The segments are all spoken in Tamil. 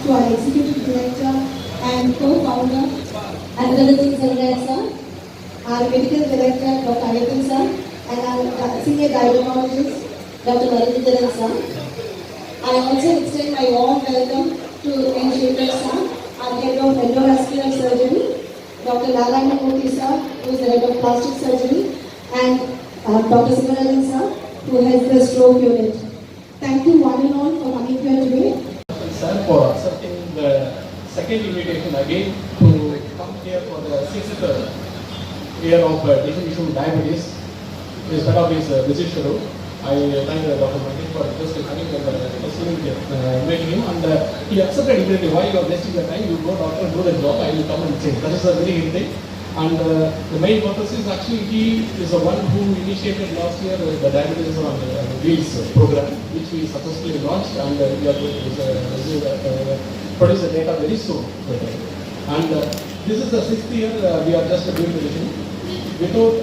to our Executive Director and Co-Founder, Anurag sir, our Medical Director, Dr. Ayathan sir, and our Senior Diabetologist, Dr. Narendran sir. I also extend my warm welcome to N. Shekhar sir, our Head of Endovascular Surgery, Dr. Narayana Murthy sir, who is the Head of Plastic Surgery, and Dr. Sivaran sir, who heads the stroke unit. Thank you one and all for coming here today. Sir, for accepting the second invitation again to come here for the 6th year of definition diabetes instead of his busy schedule. I thank Dr. Mandeep for just coming and meeting him, and he accepted immediately. Why you are wasting your time? You go doctor, do the job. I will come and change. That is a very good thing. And the main purpose is actually he is the one who initiated last year the diabetes on wheels program, which we successfully launched, and we are going to produce the data very soon. And this is the 6th year we are just doing the vision. Without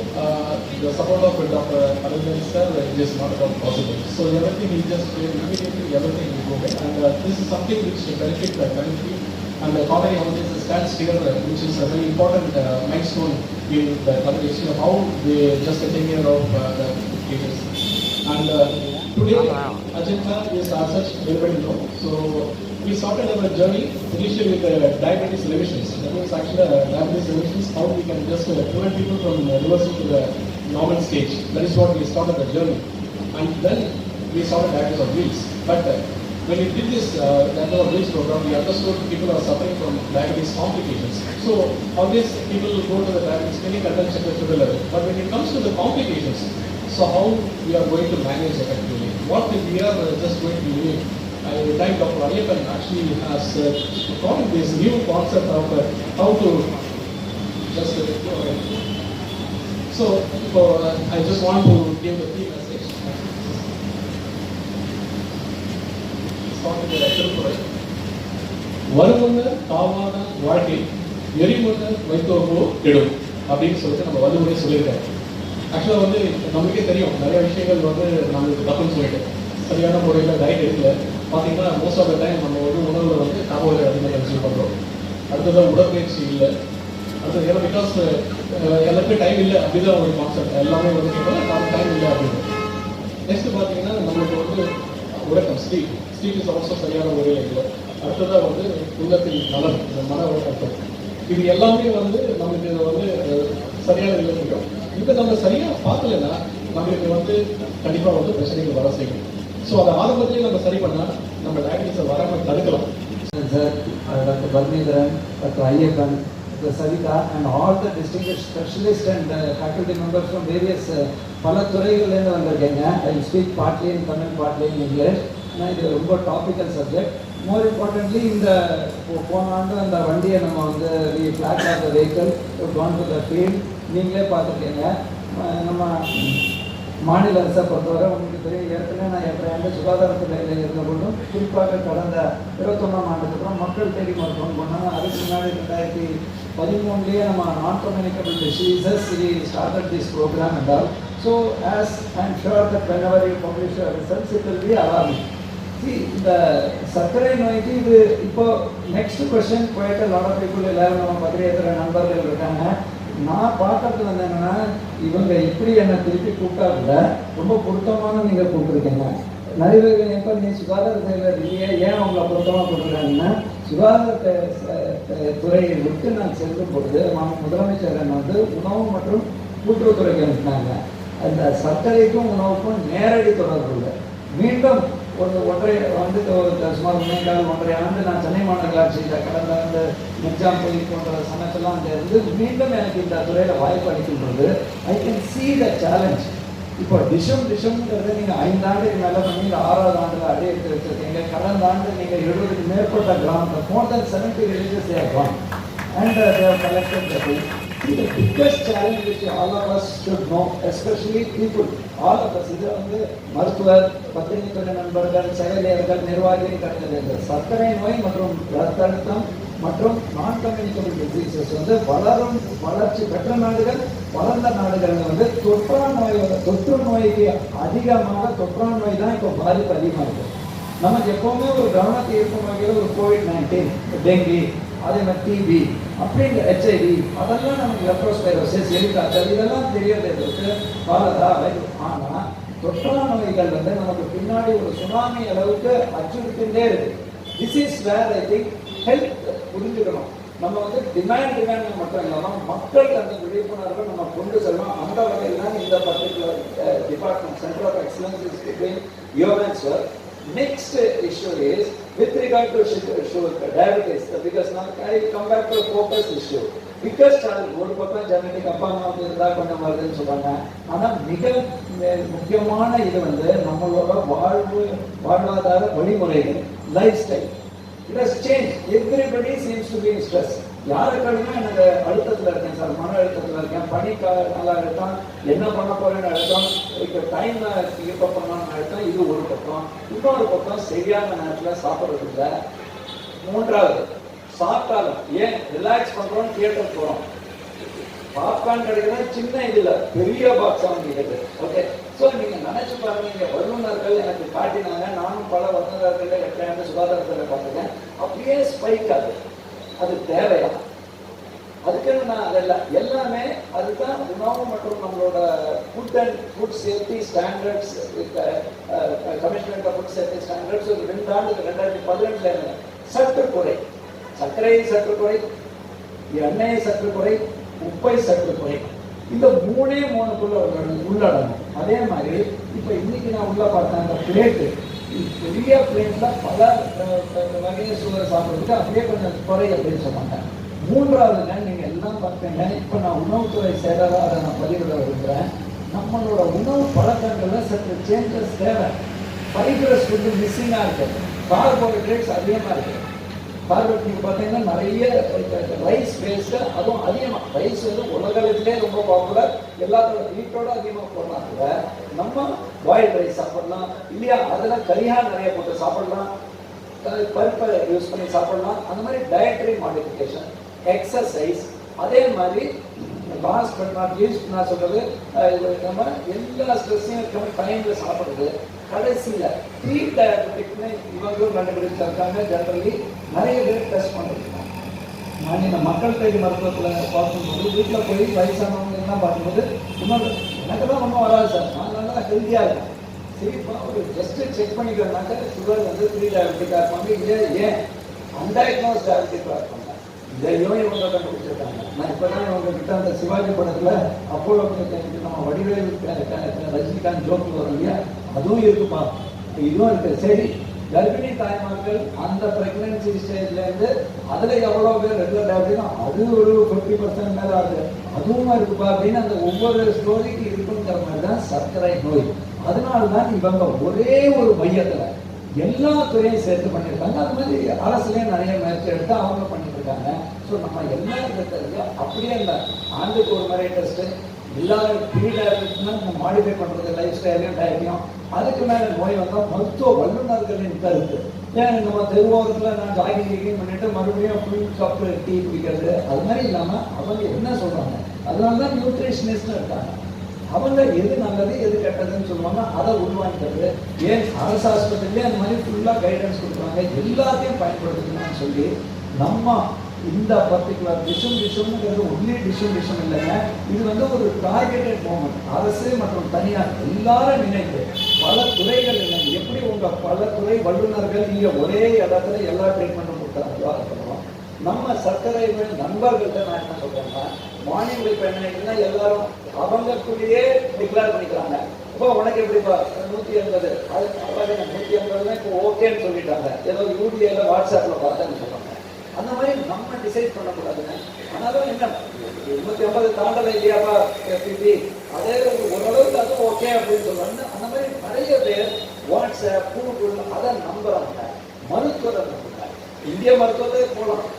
the support of Dr. Arvind sir, it is not at all possible. So everything he just immediately everything will go away, and this is something which benefits the country. And the coronary hemolysis stands here, which is a very important milestone in the communication of how they just take care of the cases. And today, agenda is as such everybody know. So we started our journey initially with diabetes revisions. That means actually diabetes revisions, how we can just prevent people from reversing to the normal stage. That is what we started the journey. And then we started diabetes on wheels. But when we did this diabetes on wheels program, we understood people are suffering from diabetes complications. So always people go to the diabetes clinic and then check the sugar level. But when it comes to the complications, so how we are going to manage effectively? What we are just going to do? I thank Dr. Ayathan actually has brought in this new concept of how to just so I just want to give the key message. வருமுன்னர் தாவான வாழ்க்கை எரிமுன்னர் வைத்தோகோ கெடும் அப்படின்னு சொல்லிட்டு நம்ம வள்ளுவரே சொல்லியிருக்காரு. ஆக்சுவலாக வந்து நம்மளுக்கே தெரியும் நிறைய விஷயங்கள் வந்து நம்மளுக்கு தப்புன்னு சொல்லிட்டு சரியான முறையில் டயட் எடுக்கல. பார்த்தீங்கன்னா மோஸ்ட் ஆஃப் த டைம் நம்ம வந்து உணவில் வந்து கார்போஹைட்ரேட் அதிகமாக கன்சியூம் பண்ணுறோம். அடுத்ததான் உடற்பயிற்சி இல்லை. அடுத்தது ஏன்னா பிகாஸ் எல்லாருக்கும் டைம் இல்லை அப்படிதான் ஒரு கான்செப்ட். எல்லாமே வந்து கேட்டால் டைம் இல்லை அப்படின்னு. நெக்ஸ்ட் பார்த்தீங்கன்னா நம்மளுக்கு வந்து உறக்கம் ஸ்லீப் இஸ் ஆல்சோ சரியான முறையில் இல்லை. அடுத்ததாக வந்து உள்ளத்தின் நலன், இந்த மன உறக்கம், இது எல்லாமே வந்து நமக்கு வந்து சரியான இல்லை முடியும். இதை நம்ம சரியாக பார்க்கலன்னா நம்மளுக்கு வந்து கண்டிப்பாக வந்து பிரச்சனைகள் வர செய்யும். ஸோ அதை ஆரம்பத்திலேயே நம்ம சரி பண்ணால் நம்ம டயபிட்டிஸை வராமல் தடுக்கலாம். Sir doctor Padmendran, doctor Ayyappan, doctor Savitha and all the distinguished specialist and faculty members from various பல துறைகள்லேருந்து வந்திருக்கீங்க. I speak partly in Tamil, partly in English. ஆனால் இது ரொம்ப டாபிக்கல் சப்ஜெக்ட். மோர் இம்பார்ட்டன்ட்லி இந்த போன ஆண்டு அந்த வண்டியை நம்ம வந்து we flat of the vehicle gone to the field நீங்களே பார்த்துருக்கீங்க. நம்ம மாநில அரசை பொறுத்தவரை உங்களுக்கு தெரியும், ஏற்கனவே நான் 8 ஆண்டு சுகாதாரத்துறையில் இருந்தபோதும் குறிப்பாக கடந்த 21ஆம் ஆண்டுக்கு அப்புறம் மக்கள் தேடி மருத்துவம் பண்ணாங்க. அதுக்கு முன்னாடி 2013 நம்ம non communicable diseases we started this programme and all. So as I am sure that whenever you publish your results it will be alarming. இந்த சர்க்கரை நோய்க்கு இது இப்போ next question quite lot of people எல்லாரும் நம்ம பத்திரிகைத்துறை நண்பர்கள் இருக்காங்க. நான் பார்க்கறது வந்து என்னன்னா, இவங்க இப்படி என்னை திருப்பி கூப்பிட்டா கூட ரொம்ப பொருத்தமான நீங்கள் கூப்பிட்டுருக்கீங்க. நிறைய பேர் எப்போ நீ சுகாதாரத்துறையில் இல்லையே, ஏன் அவங்கள பொருத்தமாக கூப்பிட்டுருக்காங்கன்னா, சுகாதார துறையை விட்டு நான் செல்லும் பொழுது முதலமைச்சர் வந்து உணவு மற்றும் கூட்டுறவுத்துறைக்கு அனுப்பினாங்க. அந்த சர்க்கரைக்கும் உணவுக்கும் நேரடி தொடர்பு இல்லை. மீண்டும் ஒன்றரை வந்து சுமார் 1.5 ஆண்டு நான் சென்னை மாநகராட்சியில் கடந்த ஆண்டு எக்ஸாம்பிள் போன்ற சமயத்தெல்லாம் அங்கே இருந்து மீண்டும் எனக்கு இந்த துறையில் வாய்ப்பு அளிக்கின்றது. I can see the challenge. இப்போ டிஷம்ங்கிறது நீங்கள் 5 ஆண்டுக்கு மேலே பண்ணி 6வது ஆண்டில் அடி எடுத்து வச்சுருக்கீங்க. கடந்த ஆண்டு நீங்கள் 70க்கு மேற்பட்ட கிராமத்தில் மோர் தென் 70 villages they have gone and they have collected the bill. The biggest challenge which all of us should know, especially people, all of us, இது வந்து மருத்துவர், பத்திரிகைத்துறை நண்பர்கள், செவிலியர்கள், நிர்வாகிகள் கிடையாது. சர்க்கரை நோய் மற்றும் ரத்த அழுத்தம் மற்றும் நான் கம்யூனிகபிள் டிசீசஸ் வந்து வளர்ச்சி பெற்ற நாடுகள், வளர்ந்த நாடுகளில் வந்து தொற்று நோய்க்கு அதிகமாக தொற்றா நோய் தான் இப்போ பாதிப்பு அதிகமாக இருக்குது. நமக்கு எப்பவுமே ஒரு கவனத்தை இருக்கும் வகையில் ஒரு கோவிட்-19, டெங்கி, அதே மாதிரி டிபி அப்படின்ற HIV, அதெல்லாம் நமக்கு லெப்ரோஸ்பைரோசிஸ், எலிகாய்ச்சல் இதெல்லாம் தெரியறதுக்கு காலதா வரும். ஆனால் தொற்றா நோய்கள் வந்து நமக்கு பின்னாடி ஒரு சுனாமி அளவுக்கு அச்சுறுத்திட்டே இருக்கு. This is where I think health புரிஞ்சுக்கணும். நம்ம வந்து டிமாண்ட் மட்டும் இல்லாமல் மக்களுக்கு அந்த விழிப்புணர்வை நம்ம கொண்டு செல்லணும். அந்த வகையில் தான் இந்த particular department centre of excellence is between women's work. Next issue is with regard to sugar diabetes, because now I come back to a focus issue. Biggest challenge ஒரு பக்கம் ஜெனடிக் அப்பா அம்மாவுக்கு இருந்தா கொஞ்சம் வருதுன்னு சொல்றாங்க. ஆனா மிக முக்கியமான இது வந்து நம்மளோட வாழ்வாதார வழிமுறைகள், life style. It has changed. Everybody seems to be in stress. யாருக்கெல்லாம் எனக்கு அழுத்தத்தில் இருக்கேன் சார், மன அழுத்தத்தில் இருக்கேன், பணி நல்லா இருக்கான், என்ன பண்ண போறேன்னு அழுத்தம், இப்போ டைம் இப்போ பண்ணணும்னு அழுத்தம். இது ஒரு பக்கம். இன்னொரு பக்கம் சரியான நேரத்தில் சாப்பிட்றது இல்லை. மூன்றாவது, சாப்பிட்டாலும் ஏன் ரிலாக்ஸ் பண்றோம், தியேட்டர் போறோம், பாப்கார்ன் கிடைக்கிற சின்ன இதுல பெரிய பாக்ஸ் வாங்கிடுது. ஓகே, ஸோ நீங்க நினைச்சு பாருங்க, நீங்க வல்லுநர்கள் எனக்கு காட்டினாங்க, நானும் பல வல்லுநர்கள் எட்டாயிரம் சுகாதாரத்தில் பார்த்துருக்கேன். அப்படியே ஸ்பைக் ஆகுது. அது தேவையா? அதுக்குன்னு நான் அதெல்லாம் எல்லாமே அதுதான் உணவு மற்றும் நம்மளோட food and food safety standards, commissioner of food safety standards ஒரு 2 ஆண்டுக்கு 2018 சற்று குறை, சர்க்கரை சற்று குறை, எண்ணெய் சற்று குறை, உப்பை சற்று குறை. இந்த 3 உள்ளடங்கும். அதே மாதிரி இப்ப இன்னைக்கு நான் உள்ள பார்த்தேன், அந்த பிளேட்டு பெரிய பிளேட்ல பல வகையை சுகர் சாப்பிட்றதுக்கு அப்படியே கொஞ்சம் குறை அப்படின்னு சொன்னாங்க. மூன்றாவதுங்க, நீங்க எல்லாம் பார்த்தீங்க, இப்ப நான் உணவுத்துறை செயலராக அதை நான் பதிவிட விரும்புகிறேன். நம்மளோட உணவு பழக்கங்கள்ல சற்று சேஞ்சஸ் தேவை. ஃபைபரஸ் ஃபுட்டு மிஸ்ஸிங்காக இருக்கு, கார்போஹைட்ரேட்ஸ் அதிகமாக இருக்கு. கார்போஹைட்ரேட் நீங்கள் பார்த்தீங்கன்னா நிறைய ரைஸ் பேஸ்டு, அதுவும் அதிகமாக ரைஸ் வந்து உலகத்திலே ரொம்ப பாப்புலர், எல்லாத்தோட வீட்டோட அதிகமாக போடலாம். கூட நம்ம பாயில்டு ரைஸ் சாப்பிடலாம் இல்லையா, அதில் கரியாக நிறைய போட்டு சாப்பிடலாம், பருப்பை யூஸ் பண்ணி சாப்பிடலாம். அந்த மாதிரி டயட்ரி மாடிஃபிகேஷன், எக்ஸசைஸ், அதே மாதிரி லாஸ்ட் பட் நாட் லீஸ்ட் நான் சொல்றது, நம்ம எல்லா ஸ்ட்ரெஸ்ஸையும் இருக்கிற டைம்ல சாப்பிடுறது. கடைசியில் ப்ரீ டயபெட்டிக்னு இவங்களும் கண்டுபிடிச்சிருக்காங்க. ஜெனரலி நிறைய பேர் டெஸ்ட் பண்ணிருக்காங்க. நான் இந்த மக்கள் கைது மருத்துவத்தில் பார்க்கும்போது வீட்டில் போய் வயசானவங்க எல்லாம் பார்க்கும்போது இன்னொரு எனக்கெல்லாம் ஒன்றும் வராது சார், நான் நல்லா ஹெல்த்தியாக இருக்கேன். சரிப்பா, ஒரு ஜஸ்ட் செக் பண்ணிக்கிறனாக்க சுகர் வந்து ப்ரீ டயபெட்டிக்காக இருப்பாங்க. இதே ஏன் அன்டயக்னோஸ் டயபெட்டிக்காக இருப்பாங்க. இதையும் இவங்க கண்டுபிடிச்சிருக்காங்க. நான் இப்போ தான் இவங்க கிட்ட அந்த சிவாஜி படத்தில் அப்போலோ நம்ம வடிவேல் ரஜினிகாந்த் ஜோக்கு வரும் இல்லையா, அதுவும் இருக்குப்பா, இதுவும் இருக்கு. சரி, கர்ப்பிணி தாய்மார்கள் அந்த பிரெக்னன்சி ஸ்டேஜ்லேருந்து அதில் எவ்வளோ பேர் ரெகுலர் டயபெட்டிஸ், அது ஒரு 50% மேலே ஆகுது, அதுவும் இருக்குப்பா அப்படின்னு அந்த ஒவ்வொரு ஸ்டோரிக்கு இருக்குங்கிற மாதிரி தான் சர்க்கரை நோய். அதனால தான் இவங்க ஒரே ஒரு மையத்தில் எல்லா துறையும் சேர்த்து பண்ணியிருக்காங்க. அது மாதிரி அரசுலேயே நிறைய முயற்சி எடுத்து அவங்க பண்ணிட்டு இருக்காங்க. ஸோ நம்ம எல்லா இடத்துல அப்படியே இல்லை, ஆண்டுக்கு ஒரு முறை டெஸ்ட்டு, எல்லா பீரியட்னா நம்ம மாடிஃபை பண்ணுறது லைஃப் ஸ்டைலையும் டயட்டையும். அதுக்கு மேலே நோய் வந்தால் மருத்துவ வல்லுநர்களின் கருத்து. ஏன் நம்ம தெருவோரத்தில் நான் ஜாகிங் பண்ணிட்டு மறுபடியும் ஃபுல் கப்பு டீ குடிக்கிறது, அது மாதிரி இல்லாமல் அவங்க என்ன சொல்கிறாங்க, அதனால தான் நியூட்ரிஷனிஸ்ட்னு இருக்காங்க. அவங்க எது நல்லது எது கெட்டதுன்னு சொல்லுவாங்க, அதை உருவாக்கிறது. ஏன் அரசு ஆஸ்பத்திரிலேயே அந்த மாதிரி ஃபுல்லாக கைடன்ஸ் கொடுக்குறாங்க, எல்லாத்தையும் பயன்படுத்தணும்னு சொல்லி நம்ம இந்த பர்டிகுலர் டிஷும்ங்கிறது ஒன்லி டிஷும் இல்லைங்க. இது வந்து ஒரு டார்கெட்டட் மூவ்மெண்ட். அரசு மற்றும் தனியார் எல்லாரும் நினைத்து பல துறைகள் இல்லைங்க. எப்படி உங்கள் பல துறை வல்லுநர்கள் இங்கே ஒரே இடத்துல எல்லா ட்ரீட்மெண்ட்டும் கொடுத்தாங்க. நம்ம சர்க்கரை நண்பர்கள்ட்ட நான் என்ன சொல்றேன்னா, மார்னிங் இப்போ என்ன எல்லாரும் அவங்களுக்குள்ளேயே டிக்ளேர் பண்ணிக்கிறாங்க. இப்போ உனக்கு எப்படிப்பா 180, அது 180 இப்போ ஓகேன்னு சொல்லிட்டாங்க. ஏதோ யூடிஐல வாட்ஸ்அப்பில் பார்த்தேன்னு சொல்றாங்க. அந்த மாதிரி நம்ம டிசைட் பண்ணக்கூடாதுங்க. ஆனாலும் என்ன 250 தாண்டலை இல்லையாப்பா எஃபிபி, அதே ஓரளவுக்கு அது ஓகே அப்படின்னு சொல்றாங்க. அந்த மாதிரி நிறைய பேர் வாட்ஸ்அப் கூகுள் அதை நம்புறாங்க, மருத்துவரை நம்புறாங்க. இந்திய மருத்துவத்தை போகலாம்,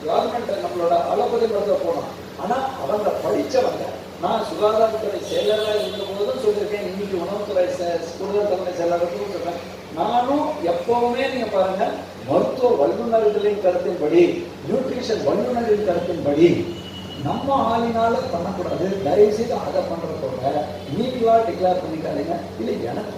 கவர்மெண்ட் நம்மளோட அலோபதி மருத்துவம் போகலாம். ஆனால் அவங்க படித்தவங்க. நான் சுகாதாரத்துறை செயலராக இருந்த போதும் சொல்லியிருக்கேன், இன்னைக்கு உணவுத்துறை கூடுதல் தலைமை செயலர்களும் சொல்றேன். நானும் எப்பவுமே நீங்க பாருங்க, மருத்துவ வல்லுநர்களின் கருத்தின்படி, நியூட்ரிஷன் வல்லுநர்களின் கருத்தின்படி நம்ம ஆளினால பண்ணக்கூடாது. தயவு செய்து அதை பண்றதோட நீங்களா டிக்ளேர் பண்ணிக்காதீங்க. இல்லை எனக்கு